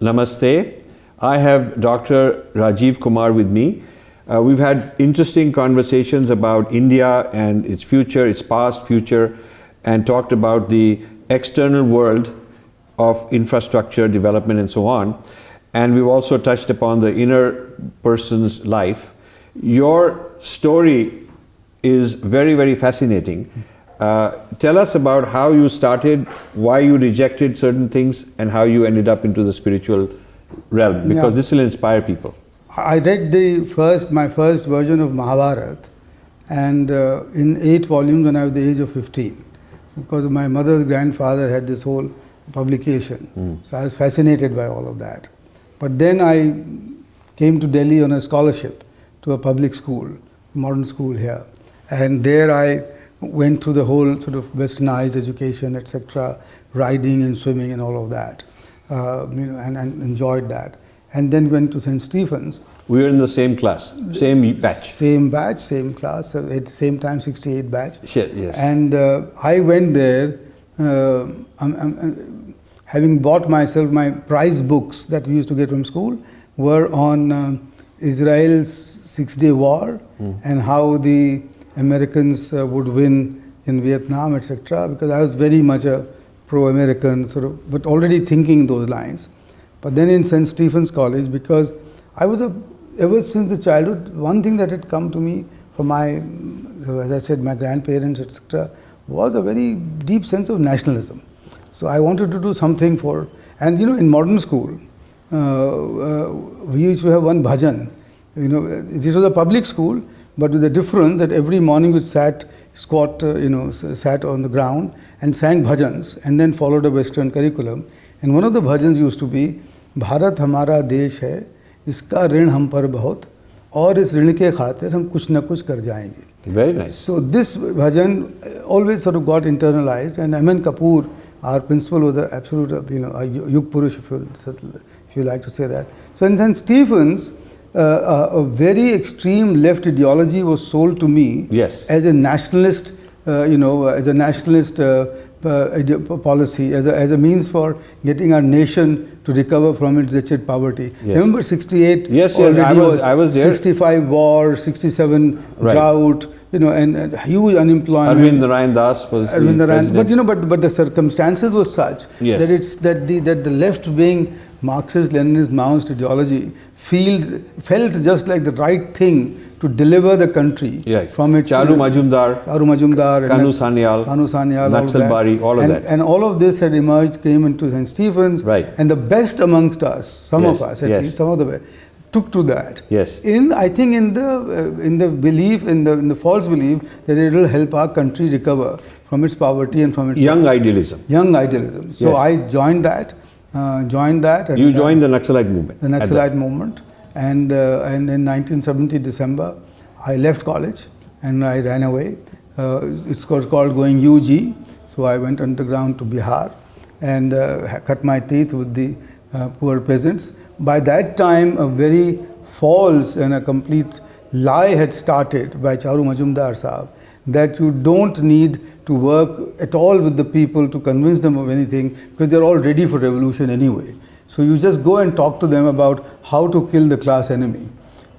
Namaste. I have Dr. Rajiv Kumar with me. We've had interesting conversations about India and its future, its past, future, and talked about the external world of infrastructure development and so on. And we've also touched upon the inner person's life. Your story is very, very fascinating. Tell us about how you started, why you rejected certain things, and how you ended up into the spiritual realm, because this will inspire people. I read my first version of Mahabharata, and in 8 volumes when I was the age of 15, because my mother's grandfather had this whole publication. So I was fascinated by all of that. But then I came to Delhi on a scholarship to a public school, modern school here, and there I went through the whole sort of westernized education, etc., riding and swimming and all of that, and enjoyed that. And then went to St. Stephen's. We were in the same class, same batch. Same batch, same class, at the same time, 68 batch. Shit, yes. And I went there, having bought myself my prize books that we used to get from school, were on Israel's 6-day war and how the Americans would win in Vietnam, etc., because I was very much a pro-American sort of, but already thinking those lines. But then in St. Stephen's College, because I was ever since the childhood, one thing that had come to me from my, as I said, my grandparents, etc., was a very deep sense of nationalism. So I wanted to do something for, and in modern school, we used to have one bhajan. It was a public school, but with the difference that every morning we sat on the ground and sang bhajans, and then followed a Western curriculum. And one of the bhajans used to be, Bharat hamara desh hai, iska rin hum par bahut, aur is rin ke khatir hum kuch na kuch kar jayenge. Very nice. So this bhajan always sort of got internalized, and Aman Kapoor, our principal, was the absolute, a Yug Purush, if you like to say that. So in St. Stephen's, a very extreme left ideology was sold to me as a nationalist, policy, as a means for getting our nation to recover from its wretched poverty. Remember 68? Yes, I was there. 65 war, 67 drought, and huge unemployment. Arvind Narayan Das was but the circumstances were such that it's that the left-wing Marxist-Leninist Maoist ideology felt just like the right thing to deliver the country from its Charu Majumdar, Kanu Sanyal, Naxalbari, all of that. And all of this had emerged, came into St. Stephen's, and the best amongst us, some of us at least, some of the best, took to that. I think in the belief, in the false belief that it will help our country recover from its poverty and from its young idealism. So I joined that. You joined the Naxalite movement. The Naxalite movement. And in 1970 December, I left college and I ran away. It's called going UG. So I went underground to Bihar and cut my teeth with the poor peasants. By that time, a very false and a complete lie had started by Charu Majumdar Sahab, that you don't need to work at all with the people to convince them of anything, because they're all ready for revolution anyway. So you just go and talk to them about how to kill the class enemy,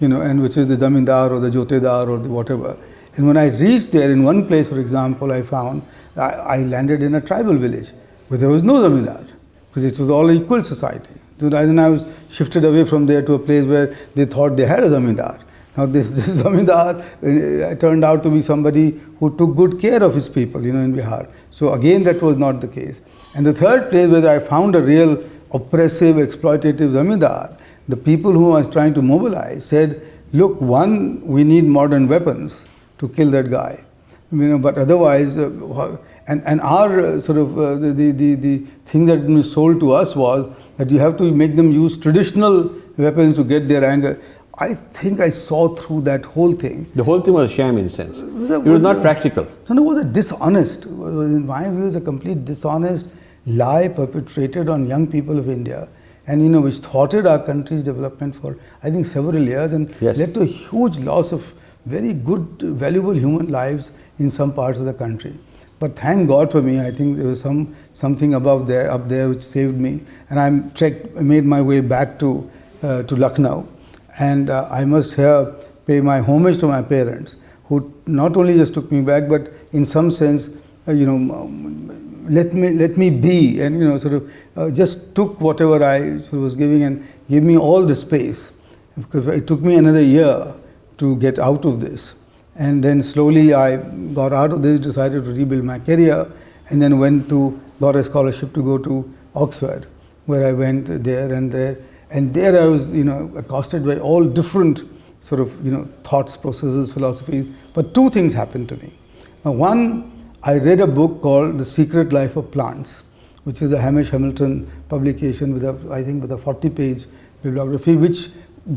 and which is the zamindar or the jotedar or the whatever. And when I reached there, in one place, for example, I found I landed in a tribal village where there was no zamindar, because it was all equal society. So then I was shifted away from there to a place where they thought they had a zamindar. Now this zamindar turned out to be somebody who took good care of his people, in Bihar. So again, that was not the case. And the third place where I found a real oppressive, exploitative zamindar, the people who I was trying to mobilize said, look, one, we need modern weapons to kill that guy, but otherwise, and our sort of the thing that was sold to us was that you have to make them use traditional weapons to get their anger. I think I saw through that whole thing. The whole thing was a sham in a sense. It was not practical. No, it was a dishonest, in my view, it was a complete dishonest lie perpetrated on young people of India, and which thwarted our country's development for, I think, several years, and led to a huge loss of very good, valuable human lives in some parts of the country. But thank God for me, I think there was something up there which saved me. And I made my way back to Lucknow. And I must here pay my homage to my parents, who not only just took me back, but in some sense, let me be, and sort of just took whatever I was giving and gave me all the space. Because it took me another year to get out of this. And then slowly I got out of this, decided to rebuild my career, and then got a scholarship to go to Oxford, where I went there. And there I was, accosted by all different sort of, thoughts, processes, philosophies. But two things happened to me. One, I read a book called The Secret Life of Plants, which is a Hamish Hamilton publication with a 40-page bibliography, which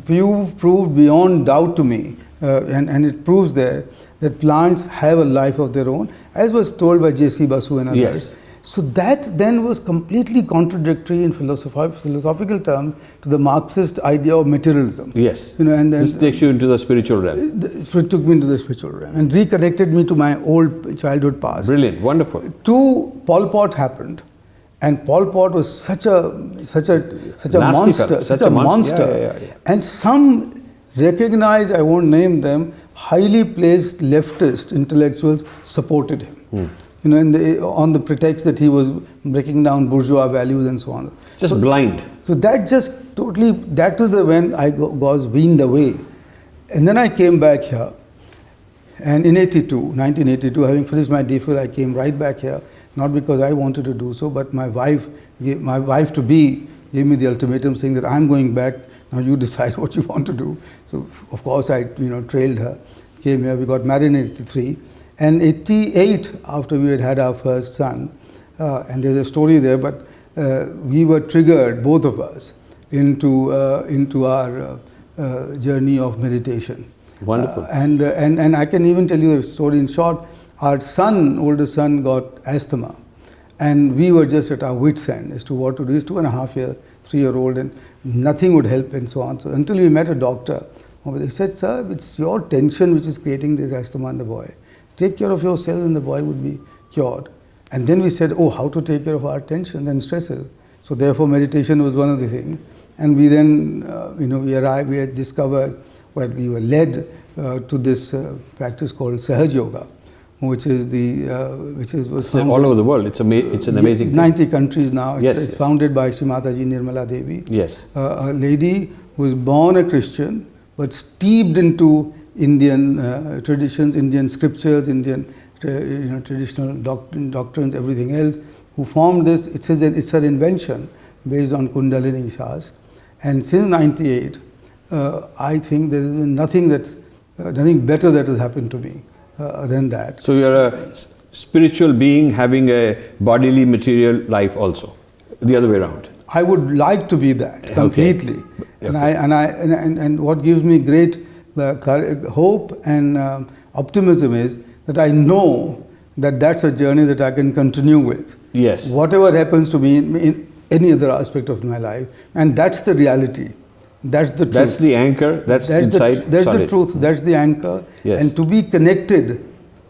proved beyond doubt to me, and it proves there that plants have a life of their own, as was told by J.C. Basu and others. Yes. So that then was completely contradictory in philosophical terms to the Marxist idea of materialism. Yes. And then this takes you into the spiritual realm. It took me into the spiritual realm and reconnected me to my old childhood past. Brilliant, wonderful. Two, Pol Pot happened. And Pol Pot was such a monster, Yeah. And some recognized, I won't name them, highly placed leftist intellectuals supported him. On the pretext that he was breaking down bourgeois values and so on. Just blind. So that just totally, that was when I was weaned away. And then I came back here. And in 1982, having finished my DPhil, I came right back here. Not because I wanted to do so, but my wife to be gave me the ultimatum saying that I'm going back, now you decide what you want to do. So of course I trailed her, came here, we got married in 83. And 88, after we had our first son, and there's a story there, but we were triggered, both of us, into our journey of meditation. Wonderful. And I can even tell you the story in short. Our oldest son, got asthma, and we were just at our wits' end as to what to do. He's 2.5 3-year-old, and nothing would help, and so on. So until we met a doctor, he said, "Sir, it's your tension which is creating this asthma in the boy. Take care of yourself, and the boy would be cured." And then we said, "Oh, how to take care of our tensions and stresses?" So therefore, meditation was one of the things. And we then, we had discovered, we were led to this practice called Sahaj Yoga, which was founded all over the world. It's an amazing thing. 90 countries now. It's Yes. founded by Sri Mataji Nirmala Devi. Yes. A lady who was born a Christian but steeped into Indian traditions, Indian scriptures, Indian traditional doctrines, everything else, who formed this. It's her invention based on Kundalini Shas. And since 98, I think there has been nothing better that has happened to me than that. So you're a spiritual being having a bodily material life also, the other way around. I would like to be that completely. Okay. And what gives me great hope and optimism is that I know that that's a journey that I can continue with. Yes. Whatever happens to me in any other aspect of my life, and that's the reality. That's the truth. That's the anchor. That's inside. That's solid. the truth. That's the anchor. Yes. And to be connected,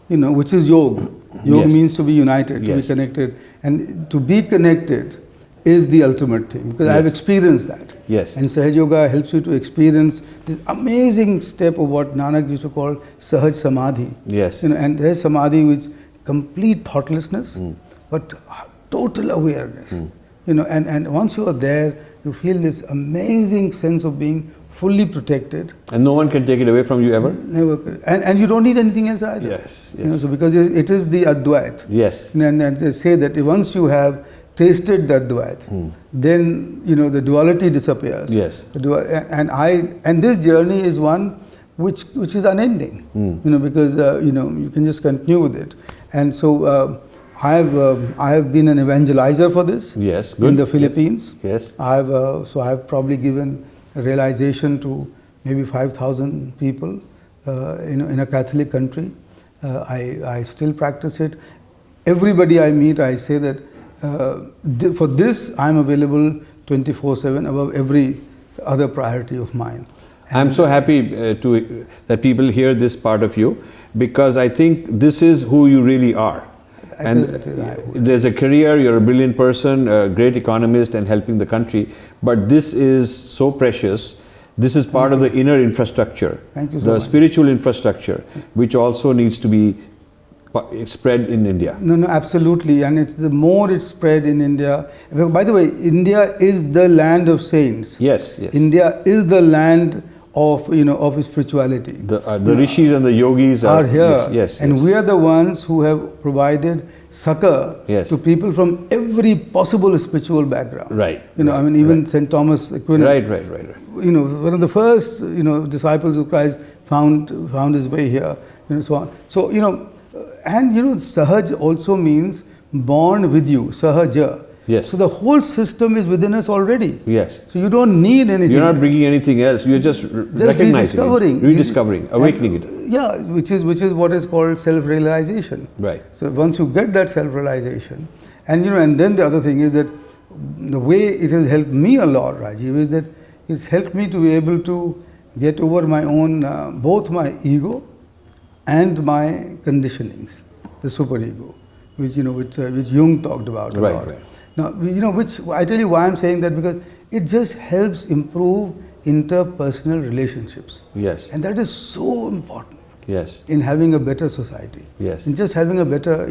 which is yoga. Yoga Yes. means to be united, to Yes. be connected. And to be connected is the ultimate thing, because Yes. I've experienced that. Yes. And Sahaj Yoga helps you to experience this amazing step of what Nanak used to call Sahaj Samadhi. Yes. And there's Samadhi which complete thoughtlessness, but total awareness. And once you are there, you feel this amazing sense of being fully protected. And no one can take it away from you ever? Never. And you don't need anything else either. Yes. So because it is the Advait. Yes. And they say that once you have tasted the Advait, then the duality disappears. Yes. And this journey is one which is unending. Because you can just continue with it. And so I have been an evangelizer for this. Yes. In the Philippines. Yes. I have probably given realization to maybe 5,000 people in a Catholic country. I still practice it. Everybody I meet, I say that for this I'm available 24/7 above every other priority of mine. I'm so happy that people hear this part of you, because I think this is who you really are. And there's a career, you're a brilliant person, a great economist and helping the country, but this is so precious. This is part of the inner infrastructure, Thank you so the much. spiritual infrastructure, which also needs to be spread in India. No, absolutely. And it's the more it's spread in India. By the way, India is the land of saints. Yes, yes. India is the land of of spirituality. The rishis and the yogis are here. Yes, and yes. we are the ones who have provided succor Yes. to people from every possible spiritual background. Right, I right, mean, even right. St. Thomas Aquinas. Right. One of the first, disciples of Christ found his way here. So on. So, and Sahaj also means born with you, Sahaja. Yes. So the whole system is within us already. Yes. So you don't need anything. You're not bringing anything else. You're just recognizing rediscovering, awakening it. Yeah, which is what is called self-realization. Right. So once you get that self-realization, and and then the other thing is that the way it has helped me a lot, Rajiv, is that it's helped me to be able to get over my own, both my ego and my conditionings, the superego, which Jung talked about a lot. Right. Now, which I tell you why I'm saying that, because it just helps improve interpersonal relationships. Yes. And that is so important. Yes. In having a better society. Yes. In just having a better,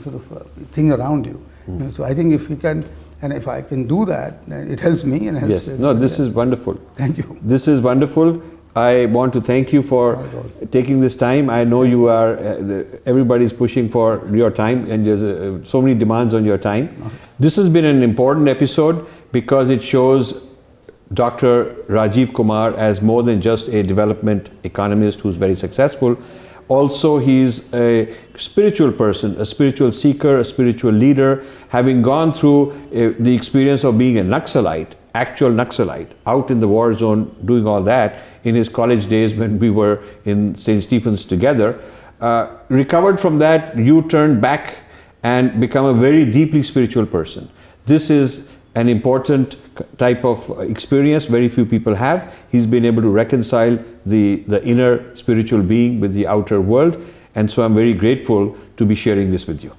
sort of thing around you. So I think if we can, and if I can do that, it helps me and helps. Yes. No, this is wonderful. Thank you. This is wonderful. I want to thank you for taking this time. I know you are, everybody's pushing for your time, and there's so many demands on your time. This has been an important episode because it shows Dr. Rajiv Kumar as more than just a development economist who's very successful. Also, he's a spiritual person, a spiritual seeker, a spiritual leader, having gone through the experience of being a Naxalite, actual Naxalite, out in the war zone, doing all that in his college days when we were in St. Stephen's together. Recovered from that, you turned back and become a very deeply spiritual person. This is an important type of experience very few people have. He's been able to reconcile the inner spiritual being with the outer world, and so I'm very grateful to be sharing this with you.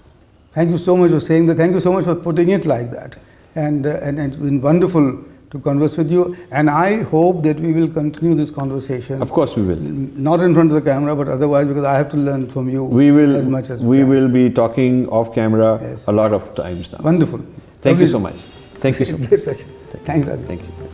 Thank you so much for saying that. Thank you so much for putting it like that. And it's been wonderful to converse with you, and I hope that we will continue this conversation. Of course we will. Not in front of the camera, but otherwise, because I have to learn from you as much as we will be talking off camera Yes. a lot of times now. Wonderful. Thank you so much. Thank you so much. Great pleasure. Thanks, Rajiv. Thank you.